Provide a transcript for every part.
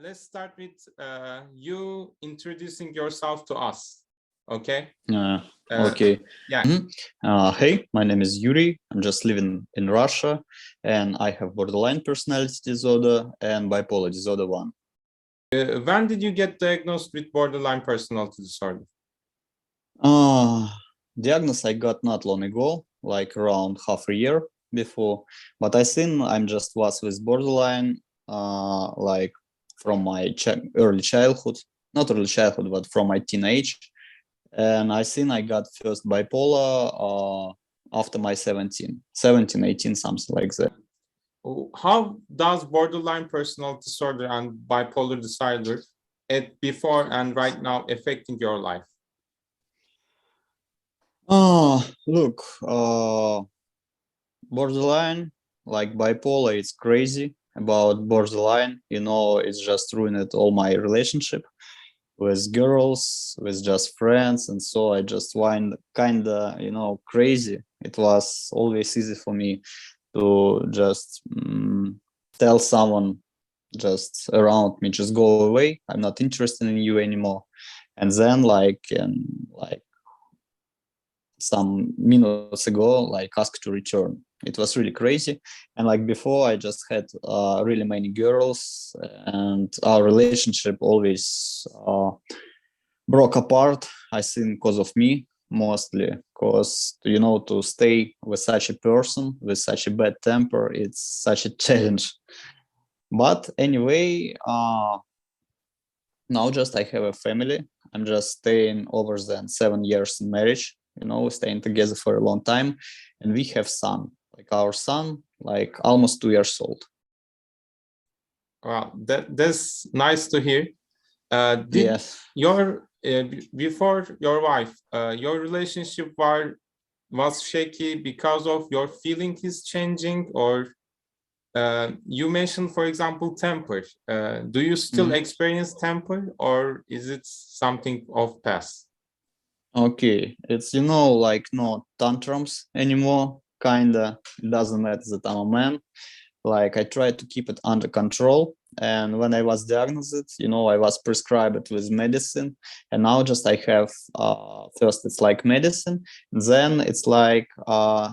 Let's start with you introducing yourself to us. Okay. Okay. Yeah. Hey, my name is Yurii. I'm just living in Russia, and I have borderline personality disorder and bipolar disorder 1. When did you get diagnosed with borderline personality disorder? Diagnosis I got not long ago, like around half a year before. But I think I'm just was with borderline, like from my early childhood, not early childhood, but from my teenage. And I think I got first bipolar after my 17, 18, something like that. How does borderline personality disorder and bipolar disorder at before and right now affecting your life? Look, borderline, like bipolar, it's crazy about borderline. It's just ruined all my relationship with girls, with just friends, and so I just find kinda, crazy. It was always easy for me to just tell someone just around me, just go away. I'm not interested in you anymore. And then, like some minutes ago, like ask to return. It was really crazy. And like before, I just had really many girls, and our relationship always broke apart. I think because of me, mostly because to stay with such a person with such a bad temper, it's such a challenge. But anyway, now just I have a family. I'm just staying over than 7 years in marriage, staying together for a long time, and we have son, like our son, like almost 2 years old. Wow, that's nice to hear. Did Yes. your before your wife, your relationship was shaky because of your feeling is changing, or you mentioned, for example, temper. Do you still experience temper, or is it something of past? Okay, it's like no tantrums anymore. Kinda, it doesn't matter that I'm a man. Like I try to keep it under control. And when I was diagnosed, I was prescribed with medicine, and now just I have first it's like medicine, then it's like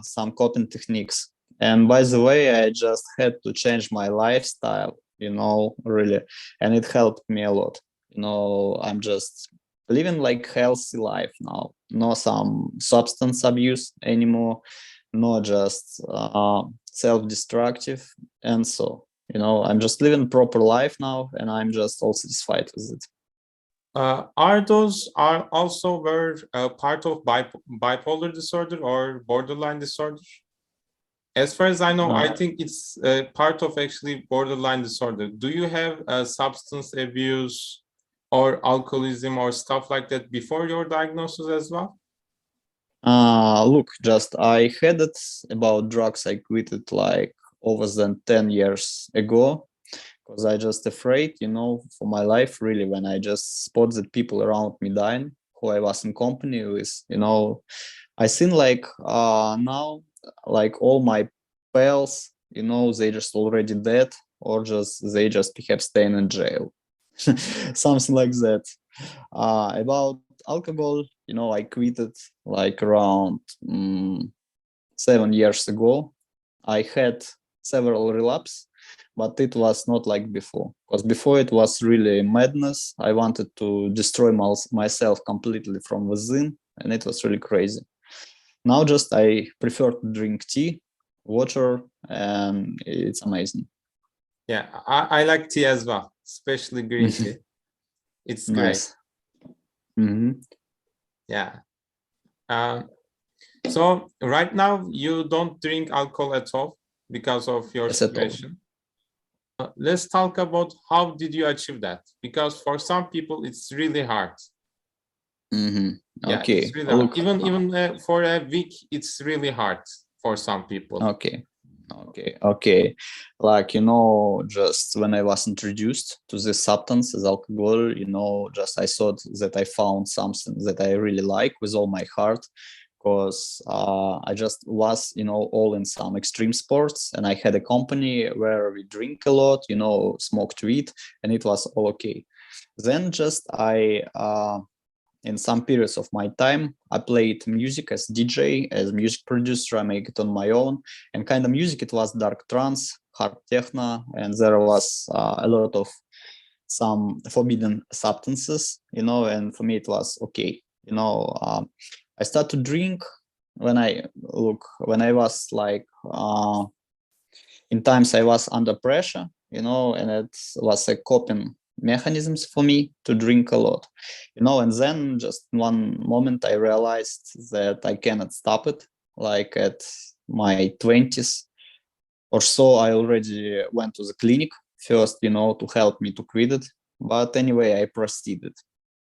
some coping techniques. And by the way, I just had to change my lifestyle, really, and it helped me a lot. I'm just living like healthy life now, no some substance abuse anymore, not just self-destructive, and so I'm just living proper life now, and I'm just all satisfied with it. Are also were part of bipolar disorder or borderline disorder? As far as I know, I think it's part of actually borderline disorder. Do you have substance abuse or alcoholism or stuff like that before your diagnosis as well? Look, just I had it about drugs. I quit it like over than 10 years ago, because I just afraid, for my life, really, when I just spot that people around me dying, who I was in company with, I think like now, like all my pals, they just already dead, or they just perhaps staying in jail, something like that. About alcohol, I quit it like around 7 years ago. I had several relapses, but it was not like before, because before it was really madness. I wanted to destroy myself completely from within, and it was really crazy. Now just I prefer to drink tea, water, and it's amazing. Yeah, I like tea as well, especially green tea. It's Nice. Great. Yeah. So right now you don't drink alcohol at all because of your situation. Let's talk about how did you achieve that? Because for some people it's really hard. Yeah, okay. it's really hard. Even for a week, it's really hard for some people. Okay. Like, just when I was introduced to this substance as alcohol, just I thought that I found something that I really like with all my heart, because I just was, all in some extreme sports, and I had a company where we drink a lot, smoked weed, and it was all okay. Then just in some periods of my time, I played music as DJ, as music producer. I make it on my own, and kind of music, it was dark trance, hard techno, and there was a lot of some forbidden substances, and for me it was okay. I started to drink when I was like in times I was under pressure, and it was a coping mechanisms for me to drink a lot, and then just one moment I realized that I cannot stop it. Like at my 20s or so, I already went to the clinic first, to help me to quit it. But anyway, I proceeded.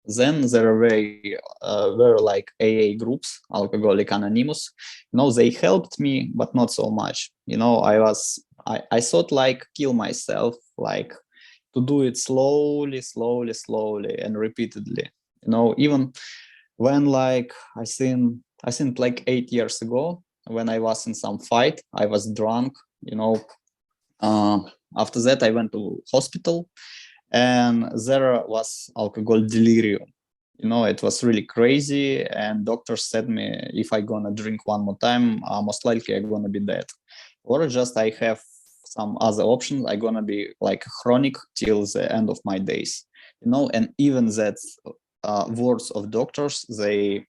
Then there were like AA groups, Alcoholic Anonymous. They helped me, but not so much. I thought like kill myself, like to do it slowly, and repeatedly. Even when like I think like 8 years ago, when I was in some fight, I was drunk. After that, I went to hospital, and there was alcohol delirium. It was really crazy, and doctors said me if I gonna drink one more time, most likely I'm gonna be dead, or just I have some other options. I'm gonna be like chronic till the end of my days. And even that words of doctors, they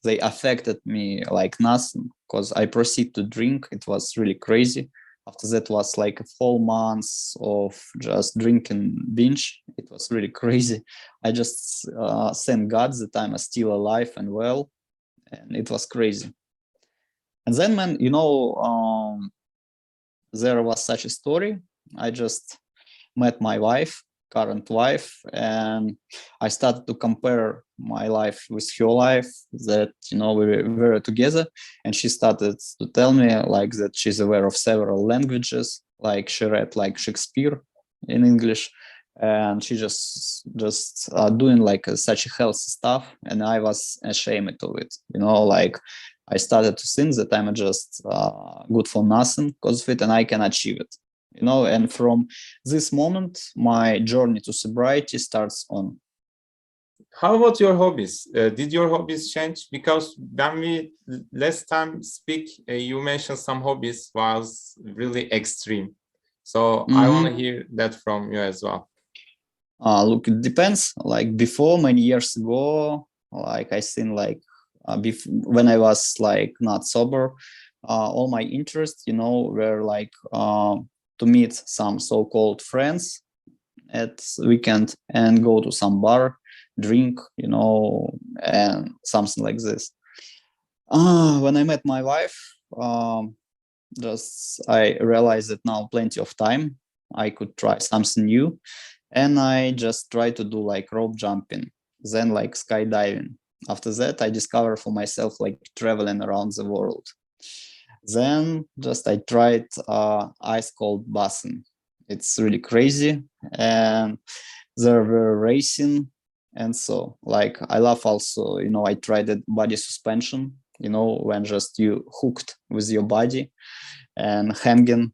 affected me like nothing, because I proceed to drink. It was really crazy. After that was like a full months of just drinking binge. It was really crazy. I just thank God that I'm still alive and well, and it was crazy. And then, man, there was such a story. I just met my current wife, and I started to compare my life with her life, that we were together, and she started to tell me like that she's aware of several languages, like she read like Shakespeare in English, and she just doing like such healthy stuff, and I was ashamed of it. Like I started to think that I'm just good for nothing because of it, and I can achieve it. And from this moment, my journey to sobriety starts on. How about your hobbies? Did your hobbies change? Because when we last time speak, you mentioned some hobbies was really extreme. So I want to hear that from you as well. Look, it depends. Like before, many years ago, like I think like when I was like not sober, all my interests, were like to meet some so-called friends at weekend and go to some bar, drink, and something like this. When I met my wife, just I realized that now plenty of time I could try something new, and I just try to do like rope jumping, then like skydiving. After that, I discovered for myself like traveling around the world. Then just I tried ice cold bathing. It's really crazy, and there were racing, and so like I love also, I tried the body suspension, when just you hooked with your body and hanging,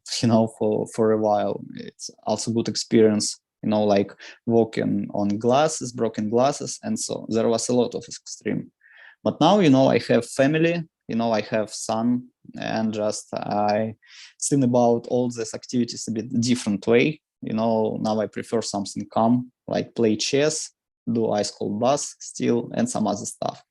for a while. It's also good experience, like walking on glasses, broken glasses, and so there was a lot of extreme. But now, I have family, I have son, and just I think about all these activities a bit different way. Now I prefer something calm, like play chess, do ice cold bath still, and some other stuff.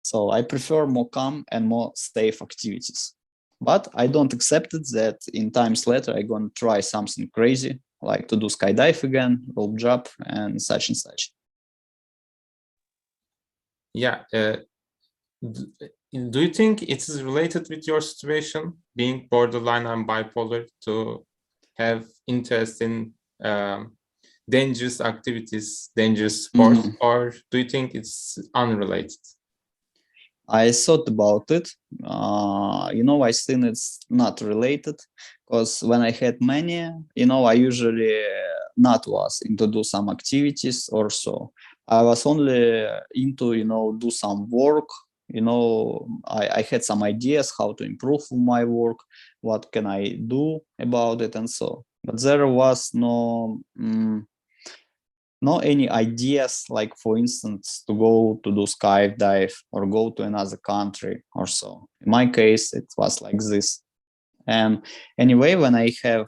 So I prefer more calm and more safe activities. But I don't accept it that in times later I'm going to try something crazy, like to do skydive again, rope jump, and such and such. Yeah. Do you think it is related with your situation, being borderline and bipolar, to have interest in dangerous activities, dangerous sports, or do you think it's unrelated? I thought about it. I think it's not related, because when I had many, I usually not was into do some activities or so. I was only into, do some work. I had some ideas how to improve my work, what can I do about it, and so. But there was no any ideas, like for instance, to go to do skydive or go to another country or so. In my case, it was like this. And anyway, when I have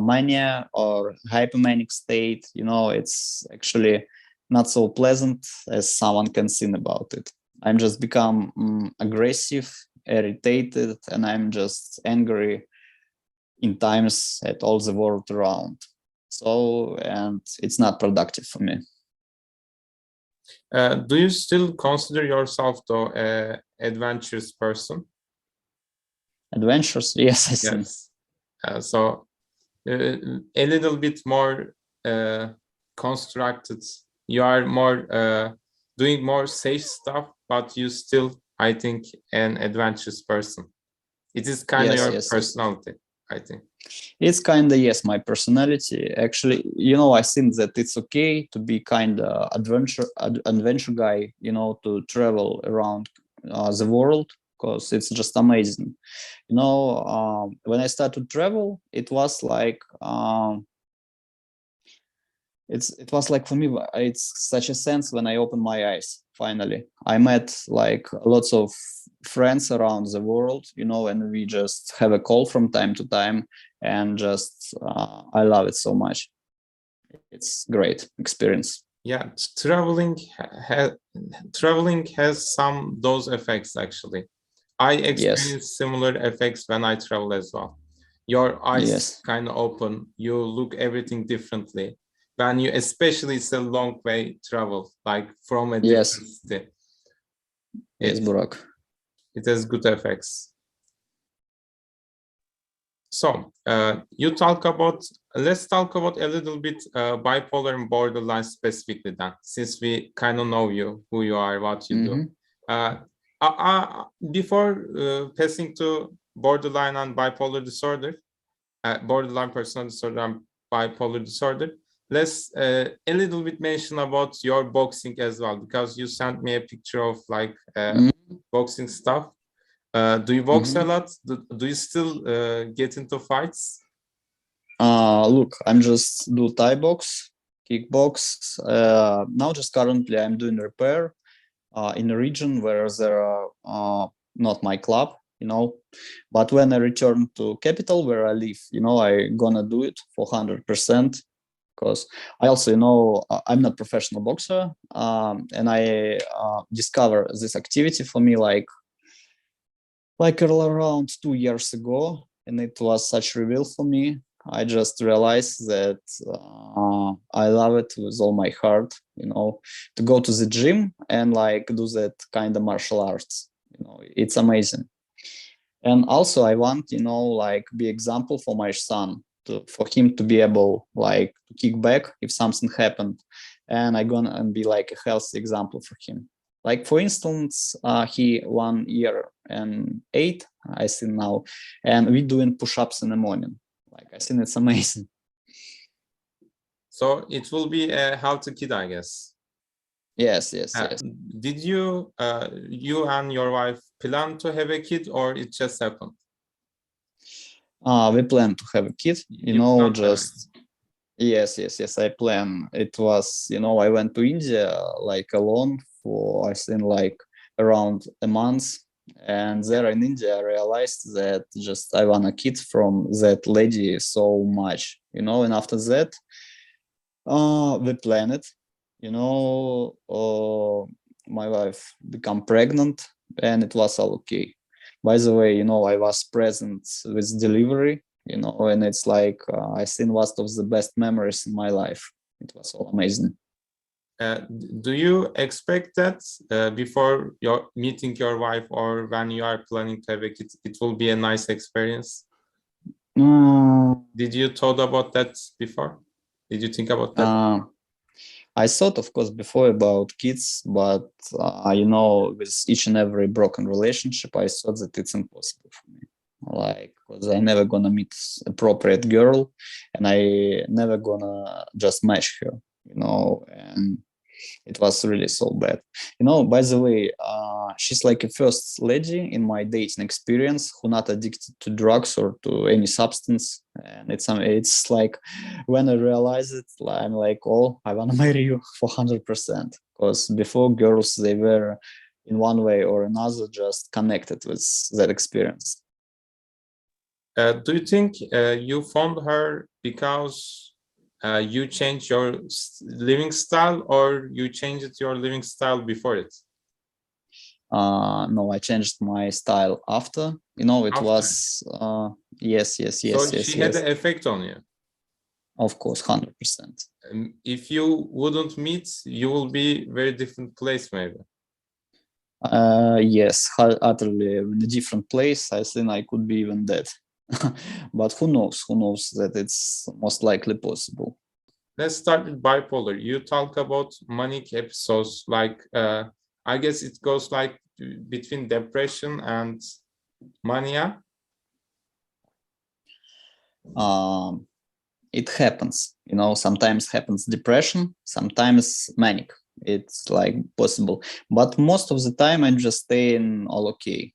mania or hypomanic state, it's actually not so pleasant as someone can think about it. I'm just become aggressive, irritated, and I'm just angry in times at all the world around. So, and it's not productive for me. Do you still consider yourself though an adventurous person? Adventures, yes, I think. Yes. So a little bit more constructed. You are more doing more safe stuff, but you still, I think, an adventurous person. It is kind of Yes, your yes, yes. personality, I think. It's kind of, yes, my personality. Actually, I think that it's okay to be kind of adventure guy, to travel around the world, because it's just amazing. When I started to travel, it was like it was like, for me, it's such a sense when I opened my eyes. Finally, I met like lots of friends around the world, and we just have a call from time to time, and just I love it so much. It's great experience. Yeah, traveling has some those effects actually. I Yes, experience similar effects when I travel as well. Your eyes yes, kind of open, you look everything differently. When you, especially it's a long way travel, like from a yes, different city, yes, it Burak. it has good effects. So let's talk about a little bit bipolar and borderline specifically then, since we kind of know you, who you are, what you do. Uh, Before passing to borderline and bipolar disorder, borderline personality disorder and bipolar disorder, let's a little bit mention about your boxing as well, because you sent me a picture of like boxing stuff. Do you box a lot? Do you still get into fights? Look, I'm just do Thai box, kickbox. Now, just currently, I'm doing repair in a region where there are not my club, but when I return to capital where I live, I gonna do it for 100%, because I also, I'm not professional boxer, and I discover this activity for me like around 2 years ago, and it was such a reveal for me. I just realized that I love it with all my heart, to go to the gym and like do that kind of martial arts. It's amazing. And also I want, like be example for my son, for him to be able like to kick back if something happened, and I gonna be like a healthy example for him. Like for instance, he 1 year and 8, I think now, and we doing push-ups in the morning. Like I think it's amazing. So it will be a healthy kid, I guess. Yes, yes, Uh, yes. Did you and your wife plan to have a kid, or it just happened? We plan to have a kid, You plan to have a just yes, yes, yes. I plan. It was, I went to India like alone for I think like around a month, and kid. there in India I realized that just I want a kid from that lady so much, and after that, we planned it, my wife become pregnant, and it was all okay. By the way, I was present with delivery, and it's like I think one of the best memories in my life. It was all amazing. Do you expect that before your meeting your wife, or when you are planning to have a kid, it will be a nice experience? Did you thought about that before? Did you think about that? I thought, of course, before about kids, but with each and every broken relationship, I thought that it's impossible for me. Like, because I never gonna meet appropriate girl, and I never gonna just match her, and It was really so bad. By the way, she's like a first lady in my dating experience who not addicted to drugs or to any substance. And it's like when I realize it, I'm like, oh, I want to marry you for 100%. Because before, girls, they were in one way or another just connected with that experience. Do you think you found her because you changed your living style, or you changed your living style before it? No, I changed my style after. It After. was yes. So she had an effect on you. Of course, 100%. If you wouldn't meet, you will be very different place, maybe. Yes, utterly in a different place. I think I could be even dead. But who knows? Who knows that it's most likely possible. Let's start with bipolar. You talk about manic episodes, like I guess it goes like between depression and mania. It happens, sometimes happens depression, sometimes manic. It's like possible, but most of the time I just stay in all okay,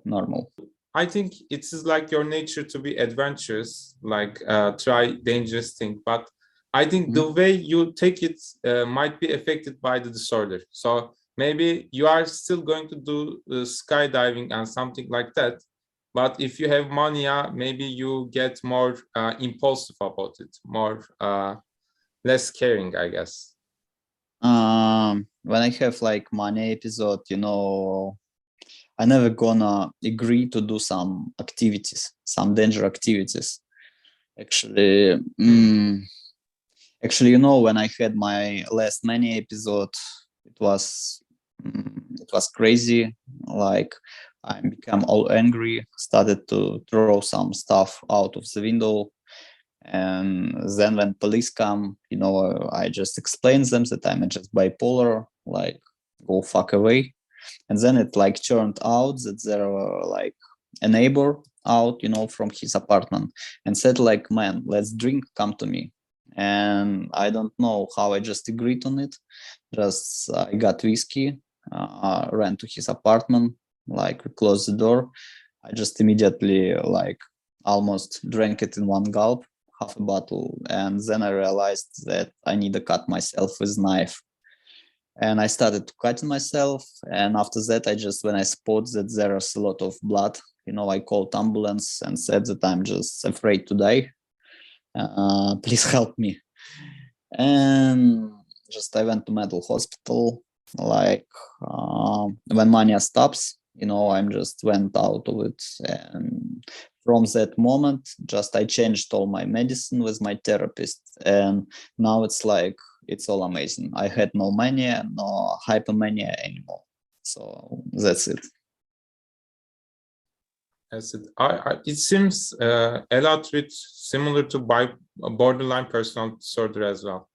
normal. I think it is like your nature to be adventurous, like try dangerous thing. But I think the way you take it might be affected by the disorder. So maybe you are still going to do skydiving and something like that. But if you have mania, maybe you get more impulsive about it, more less caring, I guess. When I have like mania episode, I never gonna agree to do some activities, some danger activities. Actually, when I had my last mania episode, it was crazy. Like I became all angry, started to throw some stuff out of the window. And then when police come, I just explain them that I'm just bipolar, like go fuck away. And then it like turned out that there were like a neighbor out, from his apartment and said like, man, let's drink, come to me. And I don't know how I just agreed on it. Just I got whiskey, ran to his apartment, like we closed the door. I just immediately like almost drank it in one gulp, half a bottle, and then I realized that I need to cut myself with knife. And I started to cut myself, and after that I just, when I spot that there's a lot of blood, I called ambulance and said that I'm just afraid to die. Please help me. And just I went to mental hospital. Like when mania stops, I'm just went out of it. And from that moment, just I changed all my medicine with my therapist, and now it's like it's all amazing. I had no mania, no hypomania anymore. So that's it. As it seems a lot with similar to borderline personality disorder as well,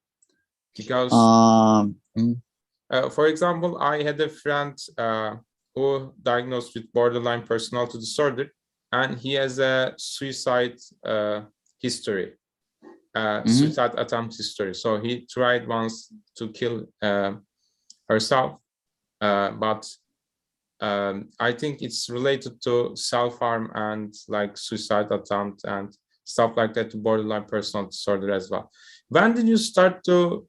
because for example, I had a friend who diagnosed with borderline personality disorder, and he has a suicide history, suicide attempt history. So he tried once to kill herself, but I think it's related to self-harm and like suicide attempt and stuff like that to borderline personality disorder as well. When did you start to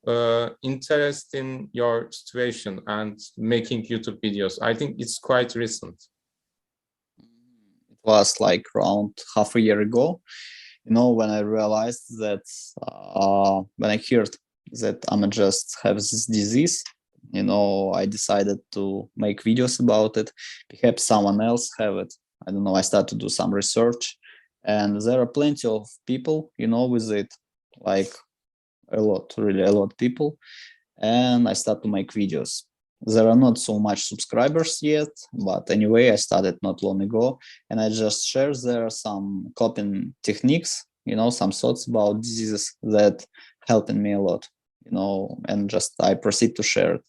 interest in your situation and making YouTube videos? I think it's quite recent. It was like around half a year ago, when I realized that when I heard that I'm just have this disease, I decided to make videos about it. Perhaps someone else have it. I don't know. I started to do some research, and there are plenty of people, with it, like a lot, really a lot of people. And I started to make videos. There are not so much subscribers yet, but anyway, I started not long ago, and I just share there some coping techniques, some thoughts about diseases that helping me a lot, and just I proceed to share it.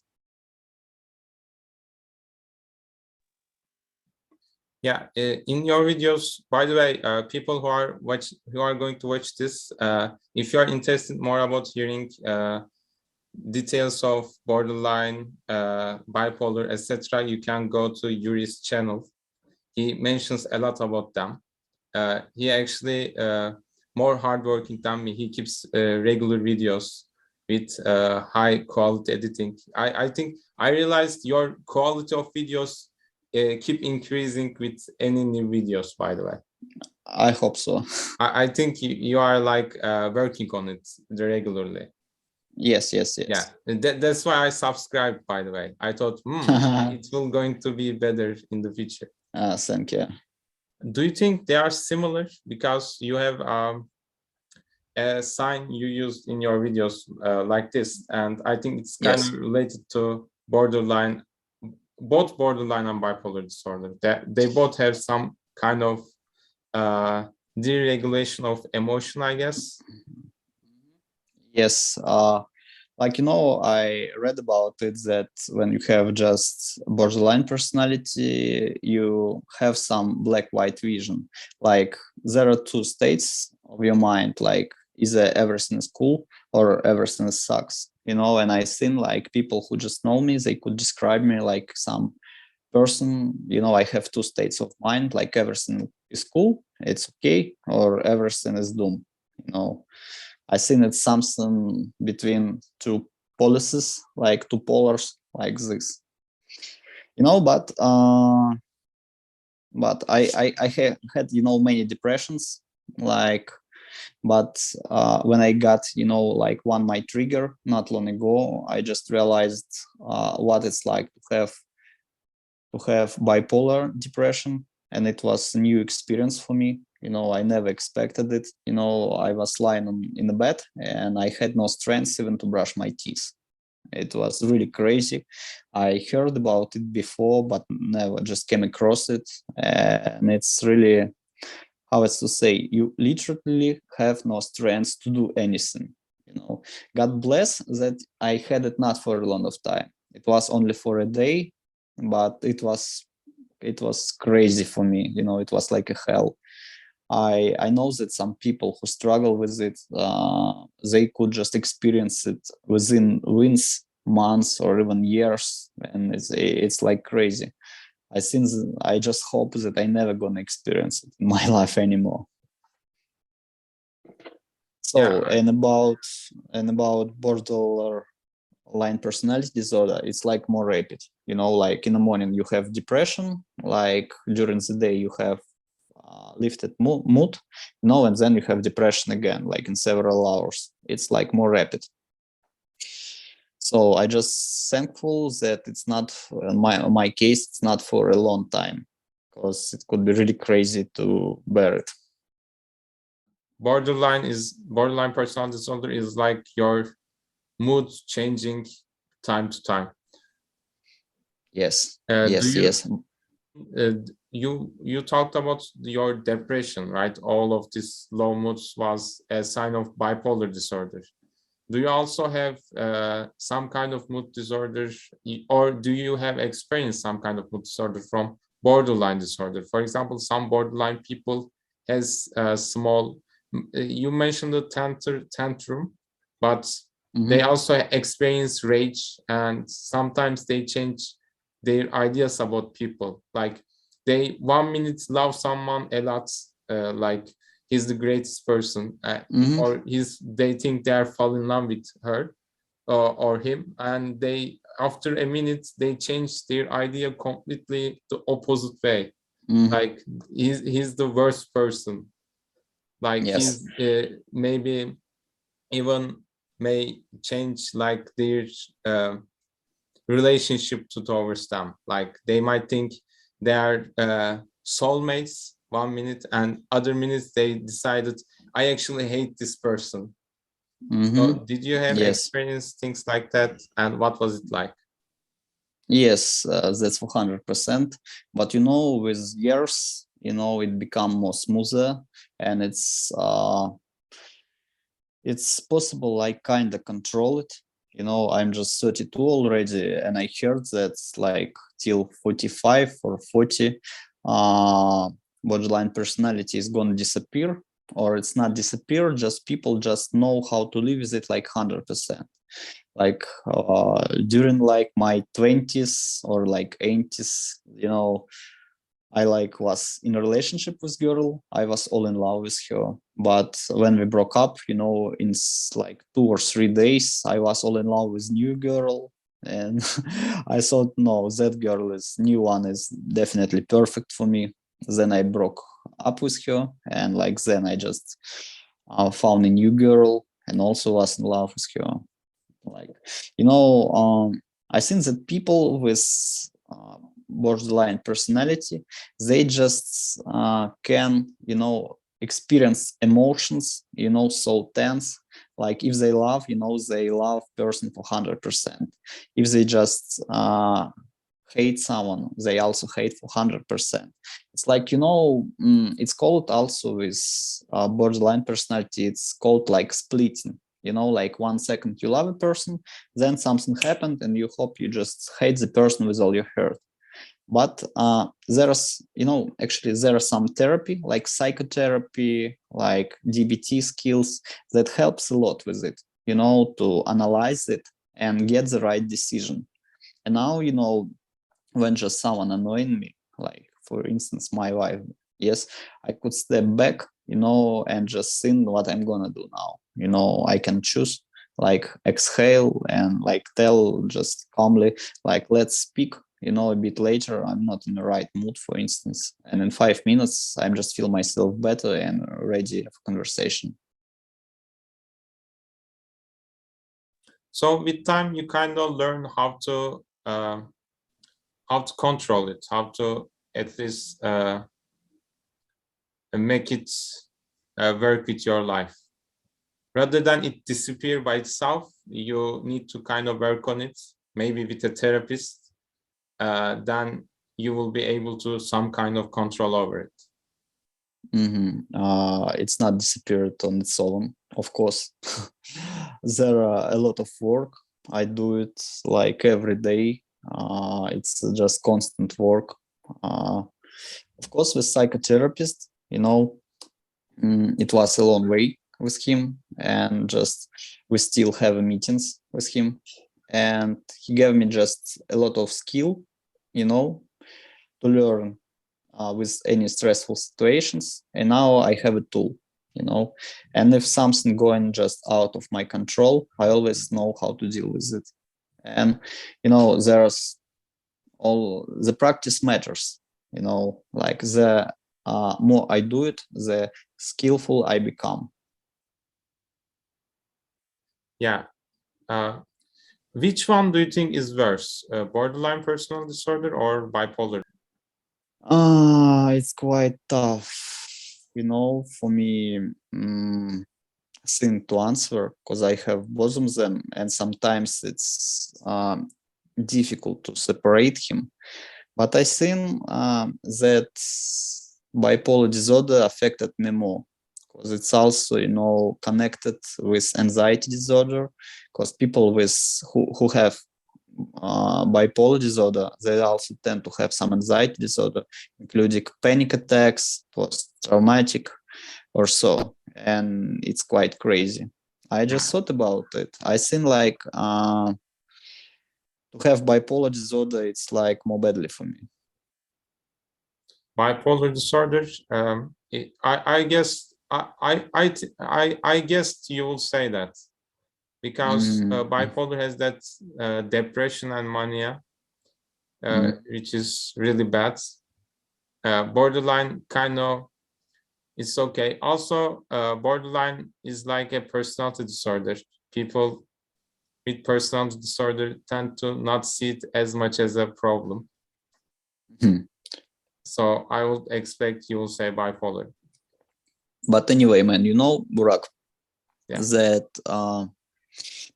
Yeah, in your videos, by the way, people who are going to watch this, if you are interested more about hearing details of borderline, bipolar, etc., you can go to Yuri's channel. He mentions a lot about them. He actually more hardworking than me. He keeps regular videos with high quality editing. I think I realized your quality of videos keep increasing with any new videos, by the way. I hope so. I think you are like working on it regularly. Yes. Yeah, that's why I subscribed, by the way. I thought it will going to be better in the future. Thank you. Do you think they are similar? Because you have a sign you used in your videos like this, and I think it's kind of related to borderline, both borderline and bipolar disorder. That they both have some kind of deregulation of emotion, I guess. Yes. Like, I read about it that when you have just borderline personality, you have some black-white vision. Like, there are two states of your mind, like either everything is cool or everything sucks, and I think like people who just know me, they could describe me like some person, I have two states of mind, like everything is cool, it's okay, or everything is doom, I think it's something between two policies, like two polars, like this. But I had many depressions, like, but when I got like one my trigger not long ago, I just realized what it's like to have bipolar depression, and it was a new experience for me. I never expected it. I was lying in the bed and I had no strength even to brush my teeth. It was really crazy. I heard about it before, but never just came across it. And it's really, how it's to say, you literally have no strength to do anything. God bless that I had it not for a long of time. It was only for a day, but it was crazy for me. It was like a hell. I know that some people who struggle with it, they could just experience it within weeks, months, or even years, and it's like crazy. I just hope that I never gonna experience it in my life anymore. So, and about borderline personality disorder, it's like more rapid. Like in the morning you have depression, like during the day you have lifted mood, and then you have depression again, like in several hours. It's like more rapid. So I just thankful that it's not my case. It's not for a long time, because it could be really crazy to bear it. Borderline personality disorder is like your mood changing time to time. Yes. Yes. You talked about your depression, right? All of this low moods was a sign of bipolar disorder. Do you also have some kind of mood disorder, or do you have experienced some kind of mood disorder from borderline disorder? For example, some borderline people has small, you mentioned the tantrum, but they also experience rage, and sometimes they change their ideas about people. Like they 1 minute love someone a lot, like he's the greatest person, or they think they are falling in love with her or him, and they after a minute they change their idea completely the opposite way. Like he's the worst person. Like he's maybe even may change like their relationship towards them. Like they might think they are soulmates 1 minute, and other minutes they decided I actually hate this person. So did you have experienced things like that, and what was it like? Yes, that's 100%. But with years, it become more smoother, and it's possible like kind of control it. I'm just 32 already, and I heard that's like till 45 or 40, borderline personality is gonna disappear, or it's not disappear, just people just know how to live with it like 100%. like during like my 20s or like 80s, you know, I like was in a relationship with girl. I was all in love with her. But when we broke up, you know, in like 2 or 3 days, I was all in love with new girl. And I thought, no, that girl is new one is definitely perfect for me. Then I broke up with her, and like then I just found a new girl and also was in love with her. Like, you know, I think that people with borderline personality, they just can, you know, experience emotions, you know, so tense. Like if they love, you know, they love person for 100%. If they just hate someone, they also hate for 100%. It's like, you know, it's called also with borderline personality, it's called like splitting. You know, like 1 second you love a person, then something happened and you hope you just hate the person with all your heart. But there's, you know, actually there are some therapy like psychotherapy, like DBT skills that helps a lot with it, you know, to analyze it and get the right decision. And now, you know, when just someone annoying me, like for instance my wife, yes, I could step back, you know, and just think what I'm gonna do now. You know, I can choose like exhale and like tell just calmly, like let's speak, you know, a bit later. I'm not in the right mood, for instance, and in 5 minutes I'm just feel myself better and ready for conversation. So with time, you kind of learn how to control it, how to at least make it work with your life. Rather than it disappear by itself, you need to kind of work on it, maybe with a therapist. Then you will be able to some kind of control over it. It's not disappeared on its own, of course. There are a lot of work. I do it like every day. It's just constant work. Of course, with psychotherapist, you know, it was a long way with him, and just we still have meetings with him, and he gave me just a lot of skill, you know, to learn with any stressful situations. And now I have a tool, you know, and if something going just out of my control, I always know how to deal with it. And you know, there's all the practice matters, you know, like the more I do it, the skillful I become. Yeah. Which one do you think is worse, borderline personality disorder or bipolar? It's quite tough, you know, for me. Thing to answer, because I have both of them, and sometimes it's difficult to separate him. But I think that bipolar disorder affected me more, because it's also, you know, connected with anxiety disorder. Because people with who have bipolar disorder, they also tend to have some anxiety disorder, including panic attacks, post-traumatic or so, and it's quite crazy. I just thought about it. I think like to have bipolar disorder, it's like more badly for me. Bipolar disorder, I guess I guessed you will say that, because bipolar has that depression and mania, which is really bad. Borderline kind of, it's okay. Also, borderline is like a personality disorder. People with personality disorder tend to not see it as much as a problem. So I would expect you will say bipolar. But anyway, man, you know, Burak, Yeah. that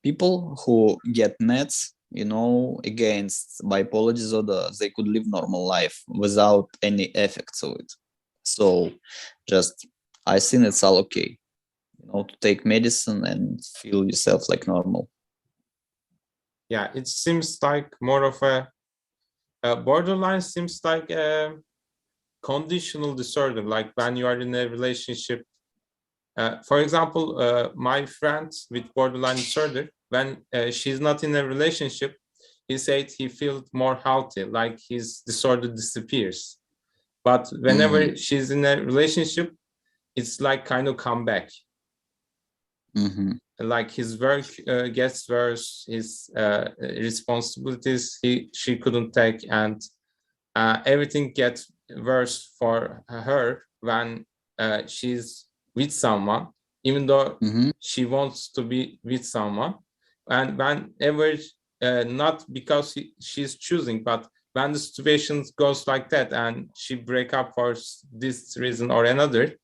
people who get meds, you know, against bipolar disorder, they could live normal life without any effects of it. So just, I think it's all okay, you know, to take medicine and feel yourself like normal. Yeah, it seems like more of a borderline seems like a conditional disorder, like when you are in a relationship, For example, my friend with borderline disorder, when she's not in a relationship, he said he feels more healthy, like his disorder disappears. But whenever she's in a relationship, it's like kind of come back. Like his work gets worse, his responsibilities she couldn't take, and everything gets worse for her when she's with someone, even though she wants to be with someone. And whenever, not because she's choosing, but when the situation goes like that and she break up for this reason or another,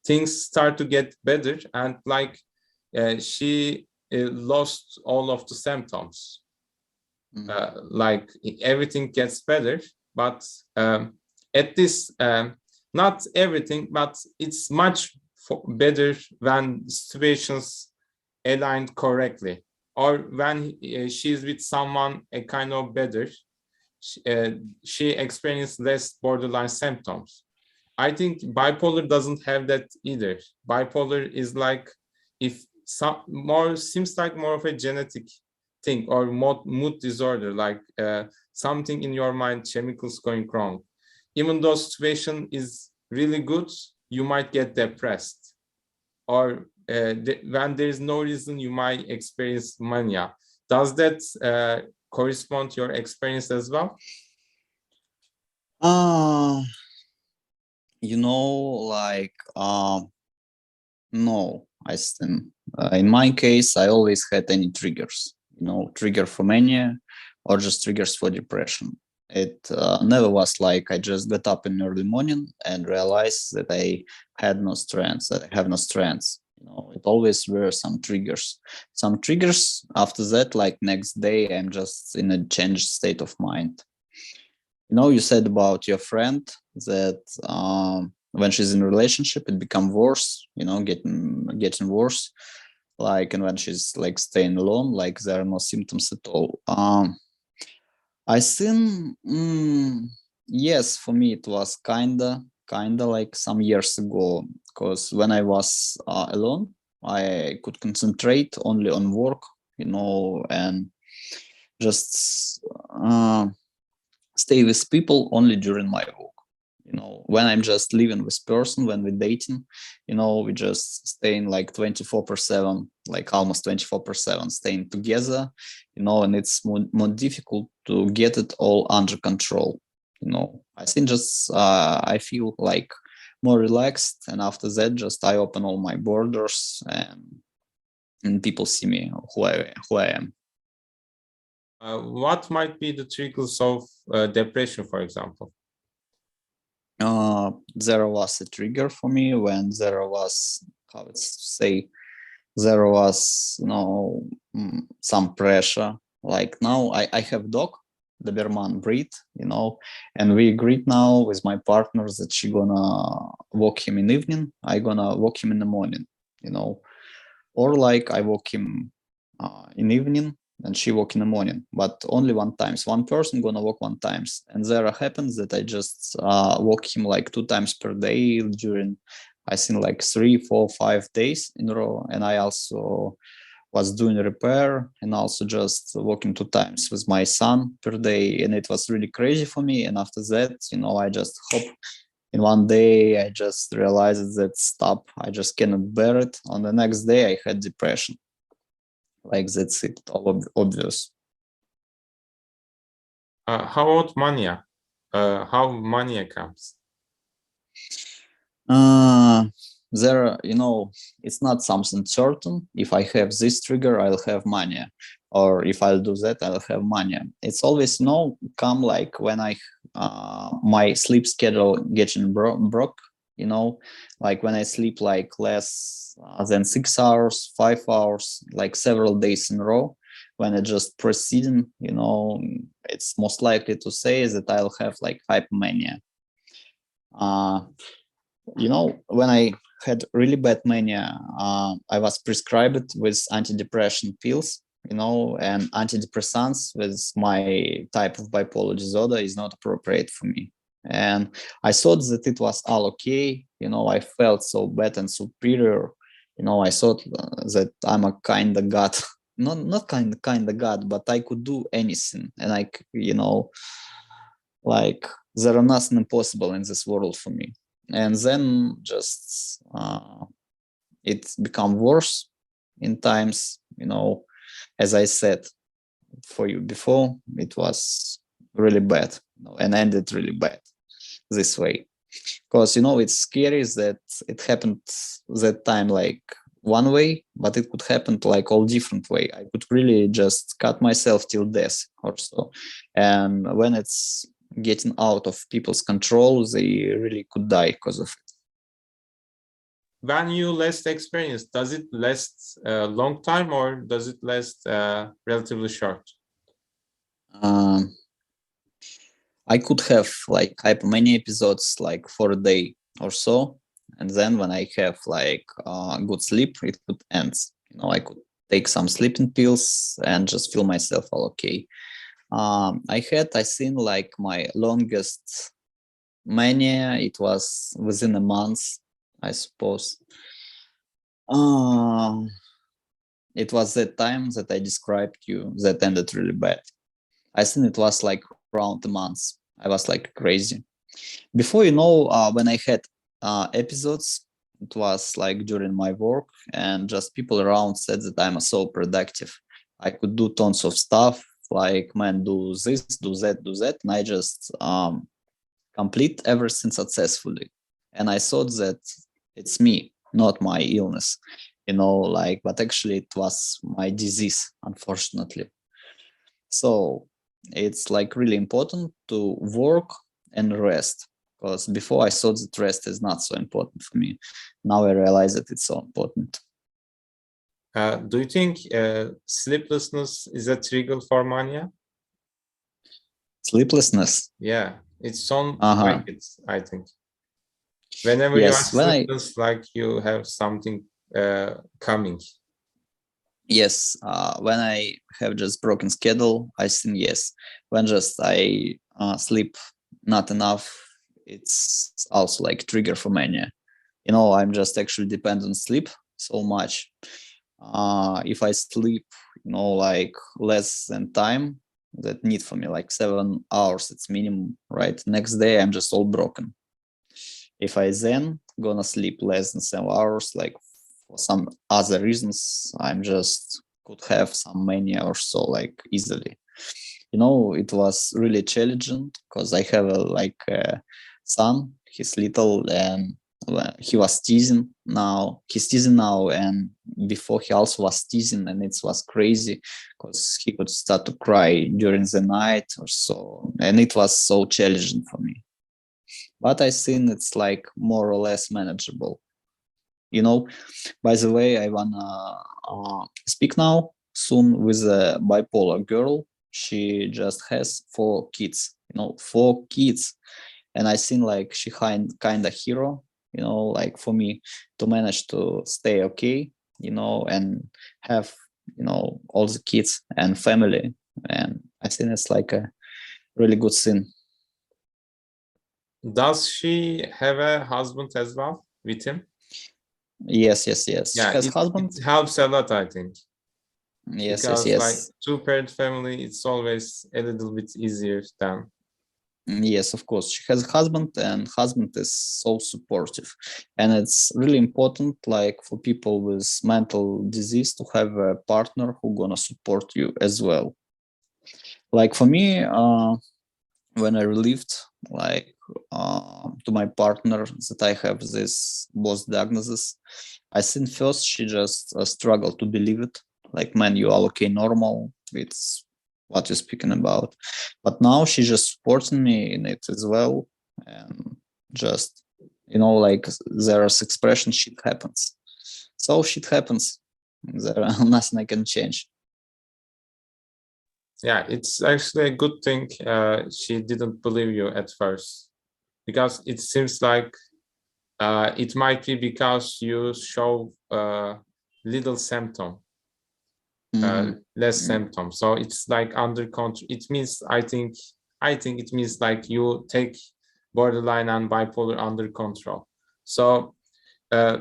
things start to get better, and like she lost all of the symptoms. Like everything gets better, but at this, not everything, but it's much better when situations aligned correctly, or when she's with someone a kind of better, she experienced less borderline symptoms. I think bipolar doesn't have that either. Bipolar is like, if some more seems like more of a genetic thing, or mood disorder, like something in your mind, chemicals going wrong. Even though situation is really good, you might get depressed, or when there is no reason, you might experience mania. Does that correspond to your experience as well? You know, like no, I think in my case, I always had any triggers, you know, trigger for mania or just triggers for depression. It never was like I just got up in early morning and realized that I had no strength, that I have no strength. You know, it always were some triggers. Some triggers after that, like next day, I'm just in a changed state of mind. You know, you said about your friend that when she's in a relationship, it become worse, you know, getting worse. Like, and when she's like staying alone, like there are no symptoms at all. I think, yes, for me it was kinda like some years ago, because when I was alone, I could concentrate only on work, you know, and just stay with people only during my work. You know, when I'm just living with person, when we're dating, you know, we just staying like 24/7, like almost 24/7, staying together, you know, and it's more difficult to get it all under control. You know, I think just I feel like more relaxed, and after that, just I open all my borders, and people see me who I am. What might be the triggers of depression, for example? There was a trigger for me when there was, how to say, there was, you know, some pressure. Like now I have dog, the Berman breed, you know, and we agreed now with my partners that she gonna walk him in evening, I gonna walk him in the morning, you know, or like I walk him in evening and she walk in the morning, but only one times. One person gonna walk one times, and there happens that I just walk him like 2 times per day during, I think, like 3, 4, 5 days in a row. And I also was doing repair and also just walking 2 times with my son per day, and it was really crazy for me. And after that, you know, I just hop in one day, I just realized that stop, I just cannot bear it. On the next day I had depression. Like that's it, all obvious. How about mania? How mania comes? There, you know, it's not something certain. If I have this trigger, I'll have mania, or if I'll do that, I'll have mania. It's always, you know, come like when I my sleep schedule getting broke, you know, like when I sleep like less than 6 hours, 5 hours, like several days in a row, when it just proceeding, you know, it's most likely to say that I'll have like hypomania. You know, when I had really bad mania, I was prescribed with antidepressant pills, you know, and antidepressants with my type of bipolar disorder is not appropriate for me. And I thought that it was all okay, you know, I felt so bad and superior, I thought that I'm a kind of god. Not kind of god, but I could do anything, and like there are nothing impossible in this world for me. And then just it's become worse in times. As I said for you before, it was really bad, and ended really bad this way. Because it's scary that it happened that time like one way, but it could happen like all different way. I could really just cut myself till death or so. And when it's getting out of people's control, they really could die because of it. When you last experience, does it last a long time or does it last relatively short? Um, I could have like many episodes like for a day or so, and then when I have like good sleep, it could end. I could take some sleeping pills and just feel myself all okay. I seen like my longest mania. It was within a month, I suppose. Um, it was that time that I described you that ended really bad. I think it was like around a month. I was like crazy. Before, when I had episodes, it was like during my work, and just people around said that I'm so productive. I could do tons of stuff, like, man, do this, do that. And I just complete everything successfully. And I thought that it's me, not my illness, but actually it was my disease, unfortunately. So it's like really important to work and rest, because before I thought that rest is not so important for me. Now I realize that it's so important. Do you think sleeplessness is a trigger for mania? Sleeplessness. Yeah, it's on Uh-huh. like it, I think. Whenever you are Yes, sleepless, like you have something coming. yes, when I have just broken schedule, I think yes. When just I sleep not enough, it's also like trigger for mania. I'm just actually dependent on sleep so much. If I sleep, like less than time that need for me, like 7 hours, it's minimum, right? Next day I'm just all broken. If I then gonna sleep less than 7 hours, like for some other reasons, I'm just could have some mania or so, like easily. It was really challenging because I have a son. He's little, and he was teasing now. He's teasing now, and before he also was teasing, and it was crazy because he could start to cry during the night or so, and it was so challenging for me. But I think it's like more or less manageable. By the way, I wanna speak now soon with a bipolar girl. She just has 4 kids. 4 kids, and I think like she kind of hero. Like for me to manage to stay okay. And have all the kids and family, and I think it's like a really good thing. Does she have a husband as well with him? Yes, yes, yes. She Yeah, has husband. it helps a lot, I think. Yes, yes, Because like yes. two-parent family, it's always a little bit easier than. Yes, of course. She has a husband, and husband is so supportive. And it's really important, like for people with mental disease, to have a partner who gonna support you as well. Like for me, when I relieved, like to my partner that I have this both diagnosis, I think first she just struggled to believe it. Like, man, you are okay, normal. It's what you're speaking about. But now she just supporting me in it as well. And just, like there's expression, shit happens. So shit happens. There are nothing I can change. Yeah, it's actually a good thing she didn't believe you at first, because it seems like it might be because you show little symptom, less Mm. symptom. So it's like under control. It means I think it means like you take borderline and bipolar under control. So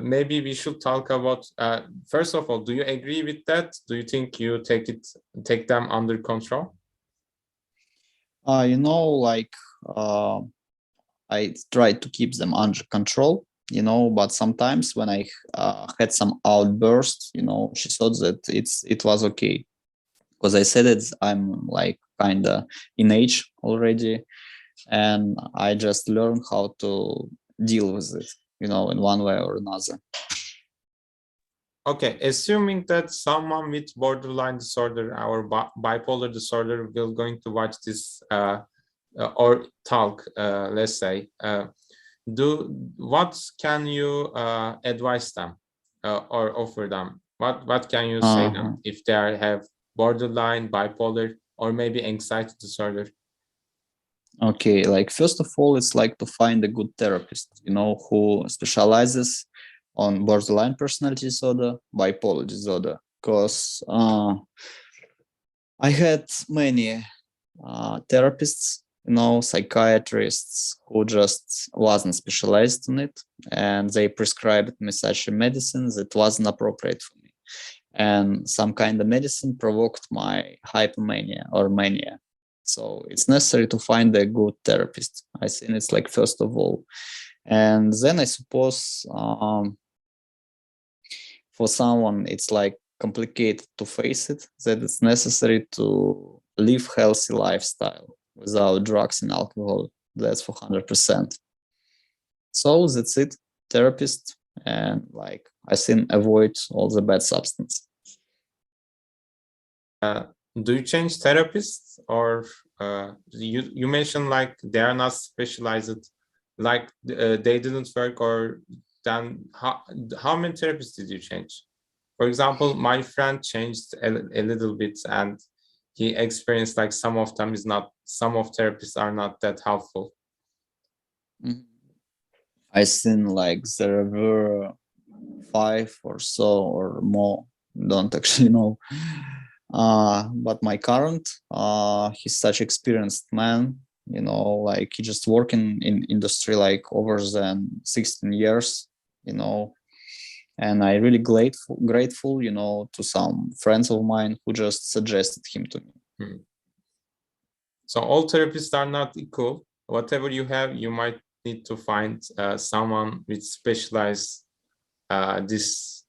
maybe we should talk about, first of all, do you agree with that? Do you think you take them under control? You know, like I tried to keep them under control, you know, but sometimes when I had some outbursts, you know, she thought that it was okay, because I said it, I'm like kind of in age already, and I just learned how to deal with it, you know, in one way or another. Okay, assuming that someone with borderline disorder or bipolar disorder will going to watch this or talk, let's say, what can you advise them or offer them? What can you say them if they have borderline, bipolar, or maybe anxiety disorder? Okay, like first of all, it's like to find a good therapist, you know, who specializes on borderline personality disorder, bipolar disorder, because I had many therapists, you know, psychiatrists who just wasn't specialized in it, and they prescribed me such a medicine that wasn't appropriate for me. And some kind of medicine provoked my hypomania or mania. So it's necessary to find a good therapist. I think it's like first of all. And then I suppose for someone it's like complicated to face it, that it's necessary to live healthy lifestyle without drugs and alcohol. That's for 100%. So that's it. Therapist, and like I think avoid all the bad substance. Do you change therapists, or you mentioned like they are not specialized, like they didn't work, or then how many therapists did you change? For example, my friend changed a little bit, and he experienced like some of therapists are not that helpful. I think like there were 5 or so or more. Don't actually know. But my current, he's such experienced man, you know, like he just working in industry like over than 16 years, you know, and I really grateful, you know, to some friends of mine who just suggested him to me. So all therapists are not equal. Whatever you have, you might need to find someone with specialized this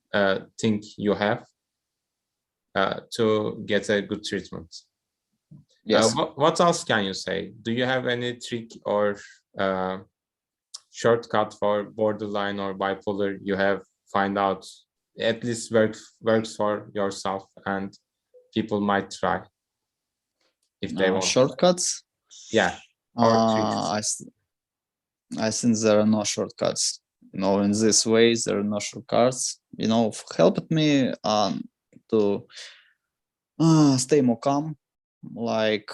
thing you have to get a good treatment. Yes. What else can you say? Do you have any trick or shortcut for borderline or bipolar you have find out at least works for yourself and people might try if they want? Shortcuts? Yeah. Or tricks. I think there are no shortcuts. You know, in this way, there are no shortcuts. You know, helped me to stay more calm. Like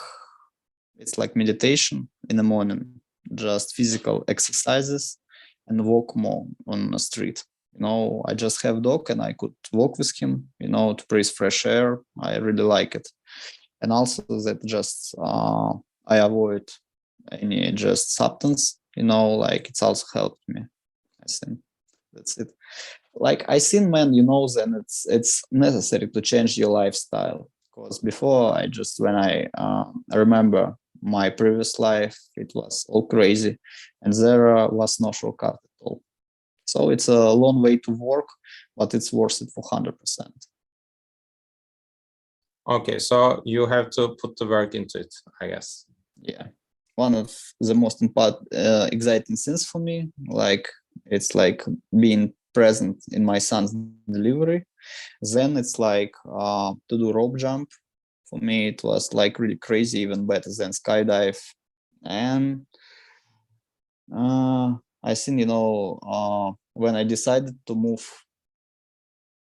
it's like meditation in the morning, just physical exercises, and walk more on the street. You know, I just have dog, and I could walk with him. You know, to breathe fresh air. I really like it, and also that just I avoid any just substance, you know, like it's also helped me. I think that's it. Like I think, man, you know, then it's necessary to change your lifestyle, because before I just when I remember my previous life, it was all crazy, and there was no shortcut at all. So it's a long way to work, but it's worth it for 100%. Okay, so you have to put the work into it, I guess. Yeah, one of the most important exciting things for me, like it's like being present in my son's delivery. Then it's like to do rope jump. For me it was like really crazy, even better than skydive. And I think, you know, when I decided to move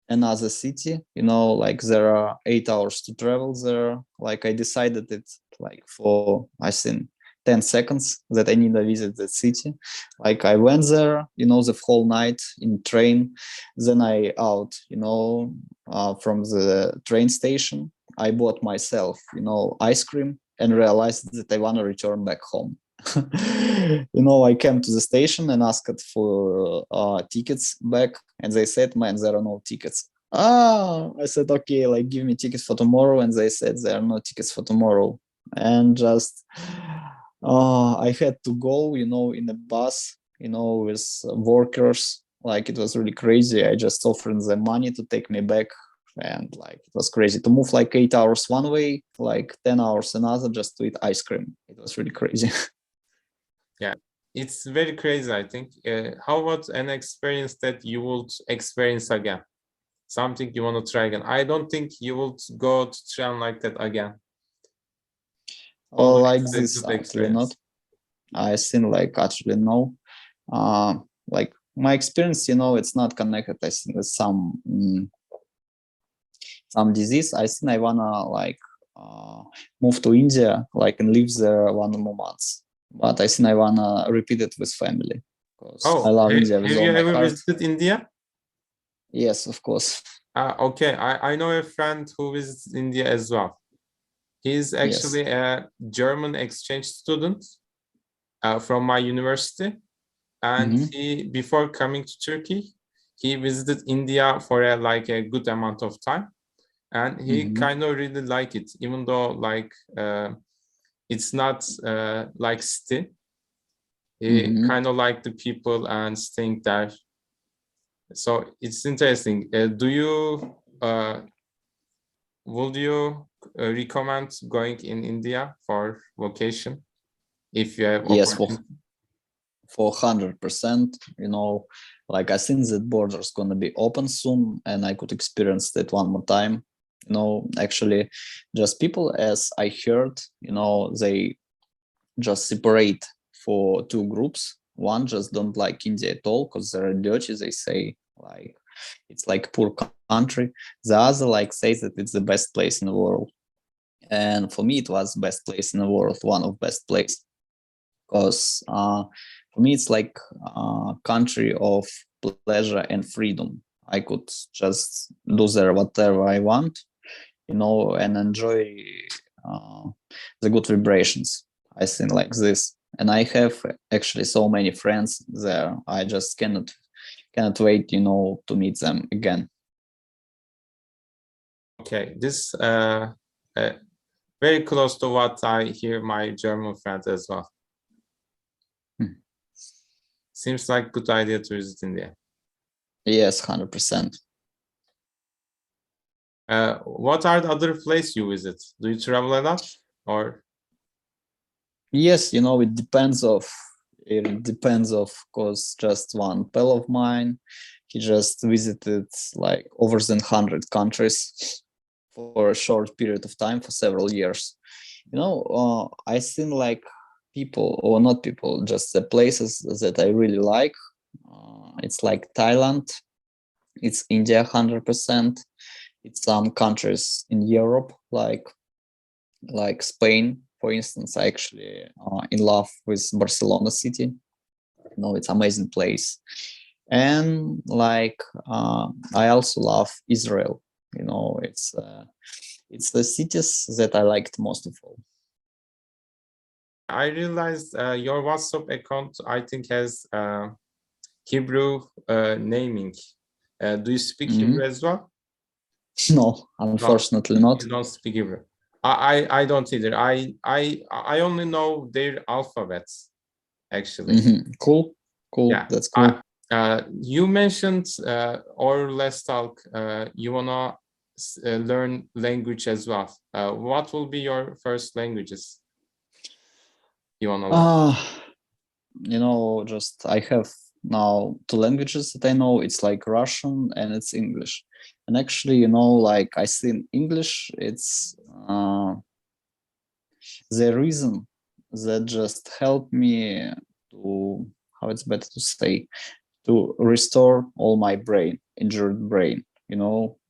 another city, you know, like there are 8 hours to travel there, like I decided it like for I think 10 seconds that I need to visit that city. Like I went there, you know, the whole night in train. Then I out, you know, from the train station, I bought myself, you know, ice cream, and realized that I want to return back home. I came to the station and asked for tickets back, and they said, "Man, there are no tickets." I said, "Okay, like give me tickets for tomorrow," and they said there are no tickets for tomorrow, and just I had to go, in a bus, with workers. Like it was really crazy. I just offered them money to take me back, and like it was crazy to move like 8 hours one way, like 10 hours another, just to eat ice cream. It was really crazy. Yeah, it's very crazy, I think. How about an experience that you would experience again? Something you want to try again? I don't think you would go to train like that again. Although Like it's a this, good actually not. experience. I think like actually no. Like my experience, it's not connected, I think, with some disease. I think I wanna like move to India, like, and live there 1 more month. But I think I wanna repeat it with family because I Oh, love India with have all you my ever heart. visited India? Yes, of course. Okay, I know a friend who visits India as well. He's Yes. actually a German exchange student from my university. And Hmm. he, before coming to Turkey, he visited India for like a good amount of time. And he Hmm. kind of really like it, even though like it's not like city. He Hmm. kind of like the people and staying there. So it's interesting. Would you recommend going in India for vacation if you have Yes, opportunity? for 100%. Like I think that border's gonna be open soon, and I could experience that one more time. Actually, just people, as I heard, they just separate for two groups. One just don't like India at all because they're dirty. They say like it's like poor country. The other like says that it's the best place in the world. And for me, it was best place in the world, one of best place, because for me it's like a country of pleasure and freedom. I could just do there whatever I want, and enjoy uh, the good vibrations. I think like this, and I have actually so many friends there. I just cannot wait, to meet them again. Okay, this uh, very close to what I hear my German friends as well. Hmm. Seems like good idea to visit India. Yes, 100%. What are the other places you visit? Do you travel a lot or? Yes, it depends of course. Just one pal of mine, he just visited like over than 100 countries for a short period of time for several years. I think like people, or not people, just the places that I really like. It's like Thailand, it's India 100%. It's some countries in Europe, like Spain, for instance. I actually in love with Barcelona city. It's amazing place. And like I also love Israel. It's the cities that I liked most of all. I realized your WhatsApp account, I think, has Hebrew naming. Do you speak Hebrew Mhm. as well? No, No, unfortunately not. you don't speak Hebrew. I don't either. I only know their alphabets, actually. Cool, cool. Yeah. That's cool. You mentioned or let's talk. You wanna learn language as well. What will be your first languages you wanna learn? Uh, just I have now two languages that I know. It's like Russian and it's English. And actually, like I think English, it's the reason that just helped me to, how it's better to say, to restore all my injured brain,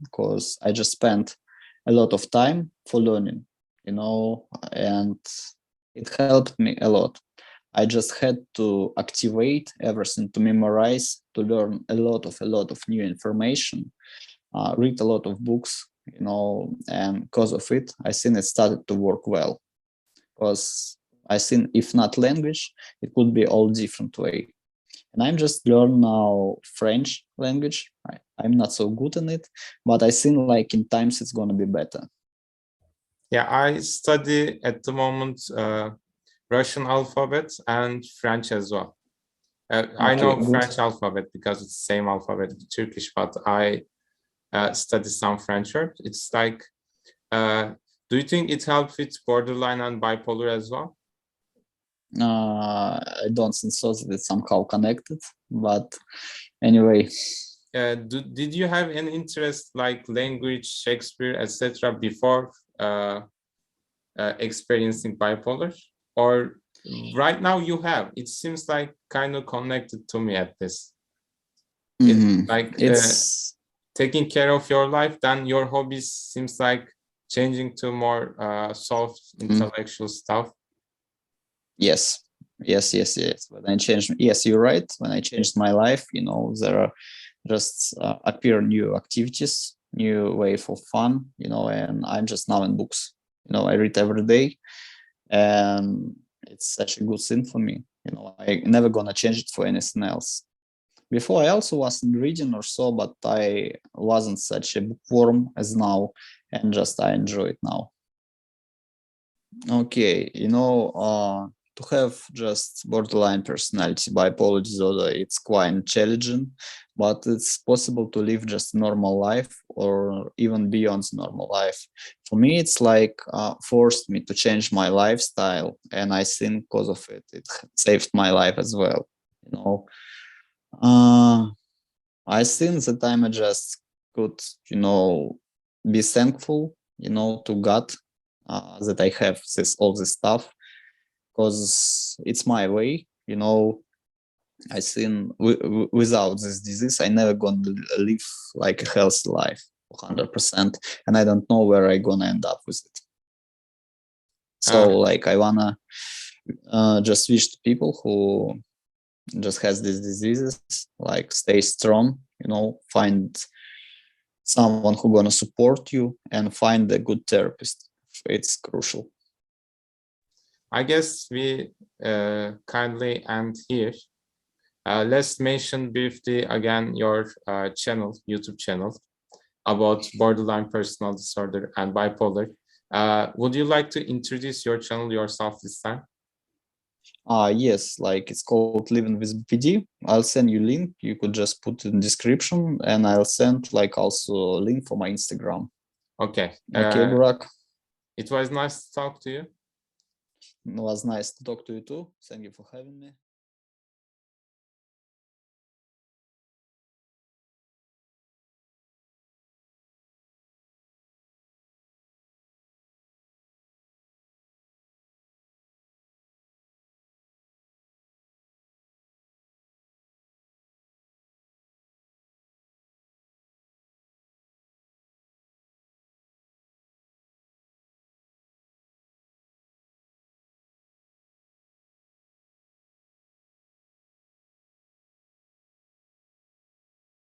because I just spent a lot of time for learning, and it helped me a lot. I just had to activate everything, to memorize, to learn a lot of new information, read a lot of books, and because of it, I think it started to work well. Because I think if not language, it could be all different way. And I'm just learn now French language. I'm not so good in it, but I think like in times it's gonna be better. Yeah, I study at the moment Russian alphabet and French as well. I Okay, know good. French alphabet because it's the same alphabet as Turkish, but I study some French word. It's like, do you think it helps with borderline and bipolar as well? I don't think so that it's somehow connected, but anyway. Did you have any interest like language, Shakespeare, etc. before experiencing bipolar? Or right now you have? It seems like kind of connected to me at this. Like It's taking care of your life, then your hobbies seems like changing to more soft intellectual stuff. yes. When I changed, yes, you're right. When I changed my life, there are just appear new activities, new way for fun, and I'm just now in books. I read every day, and it's such a good thing for me. I never gonna change it for anything else. Before I also was in reading or so, but I wasn't such a bookworm as now, and just I enjoy it now. Okay, to have just borderline personality bipolar disorder, it's quite challenging, but it's possible to live just normal life or even beyond normal life. For me, it's like forced me to change my lifestyle, and I think because of it, it saved my life as well. I think that I'm just could, be thankful, to God that I have all this stuff, because it's my way. I think without this disease, I never gonna live like a healthy life 100%, and I don't know where I gonna end up with it. So like I wanna just wish to people who just has these diseases, like stay strong, find someone who gonna support you and find a good therapist. It's crucial. I guess we kindly end here. Let's mention briefly again your YouTube channel about borderline personal disorder and bipolar. Would you like to introduce your channel yourself this time? Yes, like it's called Living with BPD. I'll send you link. You could just put in description, and I'll send like also a link for my Instagram. Okay. Okay, Burak. It was nice to talk to you. It was nice to talk to you too. Thank you for having me.